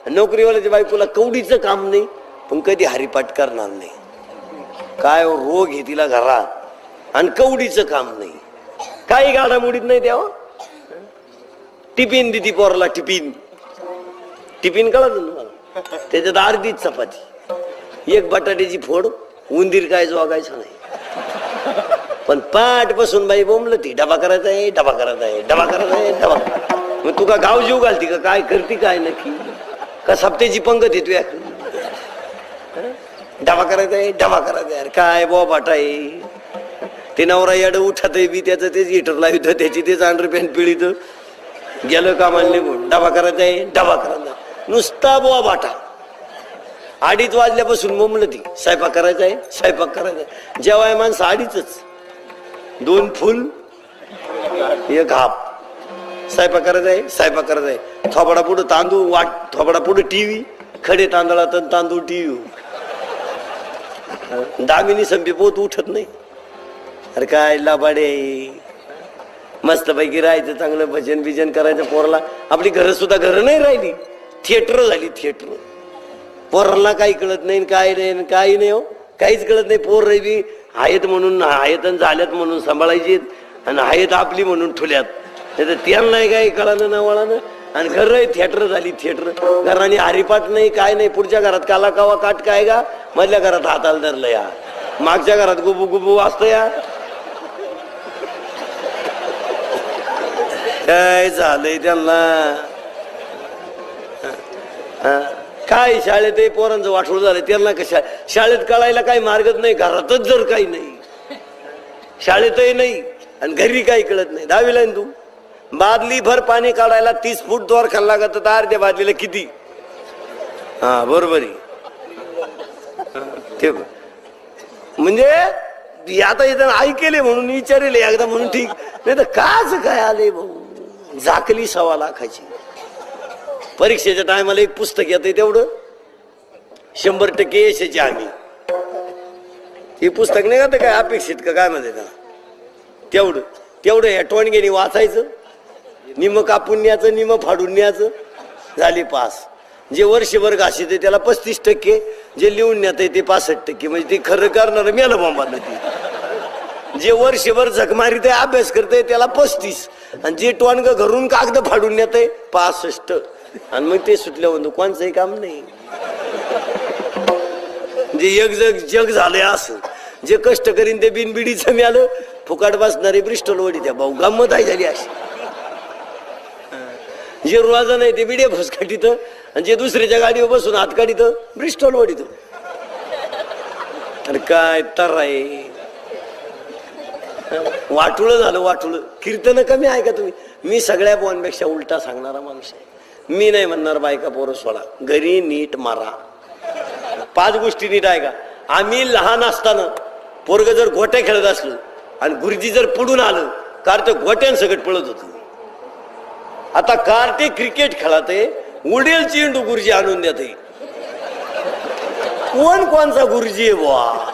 नोकरीवाल्याच्या बायकोला कवडीचं काम नाही पण कधी हरिपाठ करणार नाही. काय रोग आहे तिला घरात आणि कवडीचं काम नाही, काही गाडामुडीत नाही द्यावं. टिफिन दिदी पोराला टिफिन टिफिन कळत तुम्हाला, त्याच्यात अर्धीच चपाती, एक बटाट्याची फोड, उंदीर काय जोगायचं नाही. पण पाठ बसून बाई बोंबल ती डबा करायचा आहे, डबा करायचा आहे, डबा करायचा आहे, डबा. मग तू का गाव जीव घालती का काय करती काय नक्की, का सप्त्याची पंगत येतो या डबा करायचा आहे, डबा करायचा आहे. काय बोबाट आहे ते, नवरा याड उठत बी त्याचं तेच हिटर लावित, त्याची तेच अंडर पॅन्ट पिळीत, गेलं कामाला निघून डबा करायचा आहे, डबा करायचा. नुसता बोवा बाटा. 2:30 वाजल्यापासून मुंबलं ती स्वयंपाक करायचा आहे, स्वयंपाक करायचा आहे. जेवाय माणसं 2:30च, 2 फुल 1 हाफ. स्वयंपाक करायचा आहे, स्वयंपाक करायचा आहे. थोबाडा पुढं तांदूळ वाट, थोबाडा पुढे टीव्ही, खडे तांदळात तांदूळ टीव्ही. दामिनी संपी पोत उठत नाही. अरे काय लाबाडे, मस्तपैकी राहायचं, चांगलं भजन बिजन करायचं. पोराला आपली घरं सुद्धा घरं नाही राहिली, थिएटर झाली थिएटर. पोराला काही कळत नाही, काय नाही, काही नाही हो, काहीच कळत नाही. पोर बी आहेत म्हणून आहेत झाल्यात म्हणून सांभाळायची आणि आहेत आपली म्हणून ठुल्यात, नाही तर त्यांना नाही काही कळालं ना वळानं. आणि घर थिएटर झाली थिएटर. घराने हरिपाठ नाही, काय नाही. पुढच्या घरात काला कावा काट काय गा, मधल्या घरात हाताला धरलं या, मागच्या घरात गुबू गुबू वाजतं या. काय झालंय त्यांना, काय शाळेत पोरांचं वाटोळ झालंय. त्यांना कशा शाळेत कळायला काही मार्गच नाही, घरातच जर काही नाही, शाळेतही नाही आणि घरी काही कळत नाही. 10वीला आहे तू, बादली भर पाणी काढायला 30 फूट दोर खाल्ला लागत, तर अर्ध्या बादलीला किती. हा बरोबर आहे. ते म्हणजे आता इथं ऐकेले म्हणून विचारले एकदा म्हणून ठीक, नाही तर काच काय आले भाऊ. झाकली 1.25 लाखाची. परीक्षेच्या टायमाला एक पुस्तक येते तेवढं 100% यशाची आम्ही. हे पुस्तक नाही का काय अपेक्षित का काय म्हणते त्याला, तेवढं तेवढं या टोणग्याने वाचायचं, निम कापून न्यायचं, निम फाडून न्यायचं, झाली पास. जे वर्षभर घाशीत त्याला 35%, जे लिहून न्यात ते 65%. म्हणजे ते खरं करणार मेलं बोंबाला. ती जे वर्षभर झकमारीत अभ्यास करते त्याला 35, आणि जे टोणग घरून कागद फाडून नेत 65. आणि मग ते सुटल्या म्हणतो कोणचंही काम नाही. जे एक जग झालंय असं, जे कष्ट करीन ते बिनबिडीचं मिळालं, फुकाट बसणारे ब्रिस्टल वडी त्या भाऊ गंमत आहे झाली अशी. जे रोजा नाही ते बिडे फसकाटीत, आणि जे दुसऱ्याच्या गाडीवर बसून हात काढीत ब्रिस्टल वडीत. अरे काय तर आहे, वाटुळ झालं वाटुळ. कीर्तन कमी आहे का तुम्ही? मी सगळ्या बोनपेक्षा उलटा सांगणारा माणूस आहे. मी नाही म्हणणार बायका पोरं सोडा, घरी नीट मारा. 5 गोष्टी नीट आहे का. आम्ही लहान असताना पोरग जर गोट्या खेळत असलं आणि गुरुजी जर पुढून आलं, कार ते गोट्यांसकट पळत होत. आता कार ते क्रिकेट खेळाते, उडेल चेंडू गुरुजी आणून देते. कोण कोणचा गुरुजी आहे बुवा.